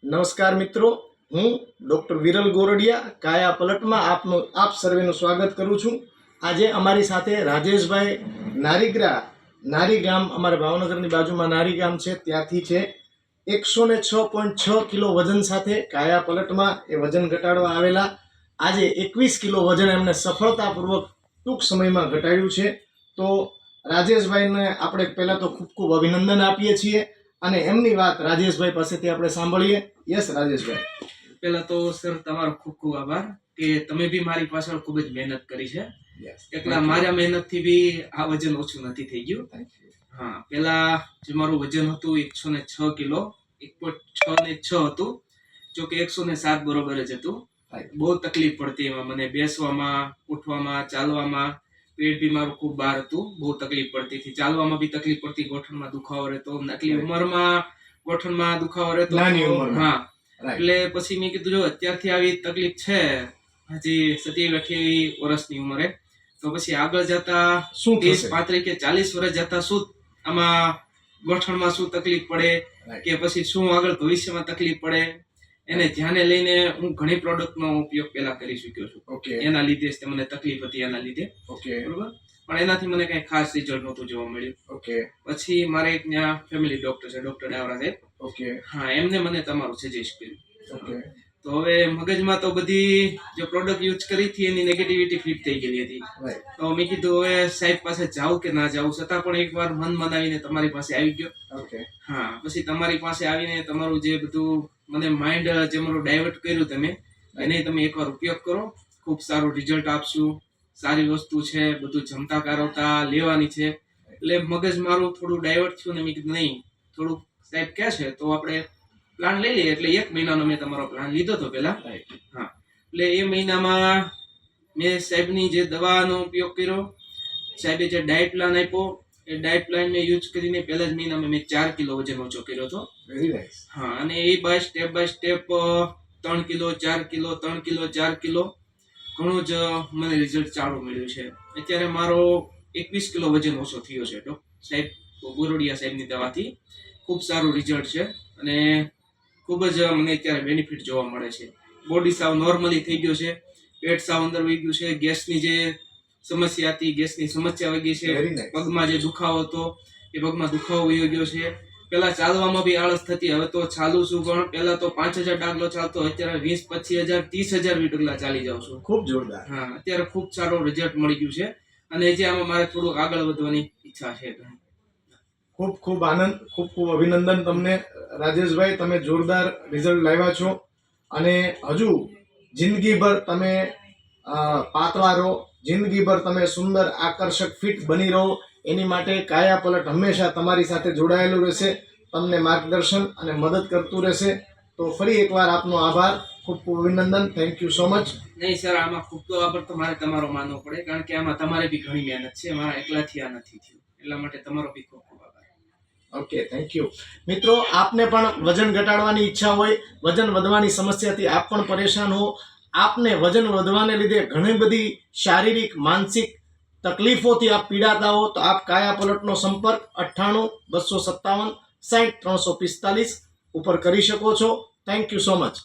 નમસ્કાર મિત્રો, હું ડૉક્ટર વિરલ ગોરડિયા કાયા પલટમાં આપ સર્વેનું સ્વાગત કરું છું. આજે અમારી સાથે રાજેશભાઈ નારી ગામ, અમારા ભાવનગરની બાજુમાં નારી ગામ છે, ત્યાંથી છે. 106.6 કિલો વજન સાથે કાયા પલટમાં એ વજન ઘટાડવા આવેલા. આજે 21 કિલો વજન એમને સફળતાપૂર્વક ટૂંક સમયમાં ઘટાડ્યું છે. તો રાજેશભાઈને આપણે પહેલાં તો ખૂબ ખૂબ અભિનંદન આપીએ છીએ અને એમની વાત રાજેશભાઈ પાસેથી આપણે સાંભળીએ. યસ રાજેશભાઈ. પહેલા તો સર તમારો ખૂબ ખૂબ આભાર કે તમે બી મારી પાછળ ખૂબ જ મહેનત કરી છે. એકલા મારા મહેનતથી બી આ વજન ઓછું નથી થઈ ગયું. હા, પહેલા જે મારું વજન હતું 106 કિલો, 1.6 હતું, જો કે 107 બરોબર જ હતું. બહુ તકલીફ પડતી એમાં મને, બેસવામાં, ઉઠવામાં, ચાલવામાં. પેટ બી મારું ખૂબ બહાર હતું, બહુ તકલીફ પડતી હતી. ચાલવામાં બી તકલીફ પડતી, ગોઠણમાં દુખાવો રહેતો. આટલી ઉંમરમાં ગોઠણમાં દુખાવો રહેતો. હા, એટલે પછી મેં કીધું જો અત્યારથી આવી તકલીફ છે, હજી 27-28 વર્ષની ઉંમરે, તો પછી આગળ જતા 30, 35 કે 40 વર્ષ જતા શું આમાં ગોઠણમાં શું તકલીફ પડે કે પછી શું આગળ ભવિષ્યમાં તકલીફ પડે, એને ધ્યાને લઈને હું ઘણી પ્રોડક્ટનો ઉપયોગ પહેલા કરી ચૂક્યો છું. એના લીધે જ મને તકલીફ હતી, એના લીધે. બરોબર, પણ એનાથી મને કઈ ખાસ રિઝલ્ટ નહોતું જોવા મળ્યું. પછી મારે એક ત્યાં ફેમિલી ડોક્ટર છે, ડોક્ટર ડાવરા સાહેબ. હા, એમને મને તમારું સજેસ્ટ કર્યું. તો હવે મગજમાં તો બધી જે પ્રોડક્ટ યુઝ કરી હતી એની નેગેટિવિટી ફિટ થઈ ગયેલી હતી. તો મેં કીધું હવે સાહેબ પાસે જાઉં કે ના જાઉં, છતાં પણ એકવાર મન મનાવીને તમારી પાસે આવી ગયો. હા, પછી તમારી પાસે આવીને તમારું જે બધું મને માઇન્ડ જે મારું ડાયવર્ટ કર્યું તમે, એને તમે એકવાર ઉપયોગ કરો, ખૂબ સારું રિઝલ્ટ આપશું. સારી વસ્તુ છે, બધું જમતા કારવતા લેવાની છે. એટલે મગજ મારું થોડું ડાયવર્ટ થયું ને મેં કીધું નહીં, થોડુંક સાહેબ કહે છે તો આપણે પ્લાન લઈ લઈએ. એટલે 1 મહિનાનો મેં તમારો પ્લાન લીધો હતો પહેલા. હા, એટલે એ મહિનામાં મેં સાહેબની જે દવાનો ઉપયોગ કર્યો, સાહેબે જે ડાયટ પ્લાન આપ્યો, એ ડાયટ પ્લાન મેં યુઝ કરીને પહેલા જ મહિનામાં મેં 4 કિલો વજન ઓછો કર્યો હતો. હા, અને એ by step 3 kilo 4 kilo 3 kilo 4 kilo ઘણું જ મને રિઝલ્ટ સારું મળ્યું છે. અત્યારે મારો 21 કિલો વજન ઓછો થયો છે સાહેબ ગોરડિયા સાહેબની દવાથી. ખૂબ સારું રિઝલ્ટ છે અને ખૂબ જ મને અત્યારે બેનિફિટ જોવા મળે છે. બોડી સાવ નોર્મલી થઈ ગયો છે, પેટ સાવ અંદર વહી ગયું છે, ગેસની જે સમસ્યા હતી, ગેસની સમસ્યા વહી ગઈ છે. પગમાં જે દુખાવો હતો એ પગમાં દુખાવો વહી ગયો છે. પેલા ચાલવામાં બી આળસ થતી, હવે તો ચાલું છું પણ પેલા તો 5000 ડાગલો ચાલતો, અત્યારે 20, 25,000, 30,000 ડગલા ચાલી જાઉં છું. ખૂબ જોરદાર. હા, અત્યારે ખૂબ સારું રિઝલ્ટ મળી ગયું છે અને જે આમાં મારે થોડું આગળ વધવાની ઈચ્છા છે. ખૂબ ખૂબ આનંદ, ખૂબ ખૂબ અભિનંદન તમને રાજેશભાઈ, તમે જોરદાર રિઝલ્ટ લાવ્યા છો અને હજુ જિંદગીભર તમે પાતળા રહો, જિંદગીભર તમે સુંદર, આકર્ષક, ફિટ બની રહો. એની માટે કાયા પલટ હંમેશા તમારી સાથે જોડાયેલું રહેશે, તમને માર્ગદર્શન અને મદદ કરતું રહેશે. તો ફરી એકવાર આપનો આભાર, ખૂબ ખૂબ અભિનંદન. Thank you so much. નહીં સર, આમાં ખૂબ તો આભાર તો મારે તમારો માનવો પડે, કારણ કે આમાં તમારે બી ઘણી મહેનત છે, મારા એકલાથી આ નથી થયું. એટલા માટે તમારો બી ખૂબ ખૂબ આભાર. Okay, thank you. મિત્રો, આપને પણ વજન ઘટાડવાની ઈચ્છા હોય, વજન વધવાની સમસ્યાથી આપ પણ પરેશાન હો, આપને વજન વધવાને લીધે ઘણી બધી શારીરિક, માનસિક તકલીફોથી આપ પીડાતા હો, તો આપ કાયા પલટનો સંપર્ક 98 257 60 345 ઉપર કરી શકો છો. Thank you so much.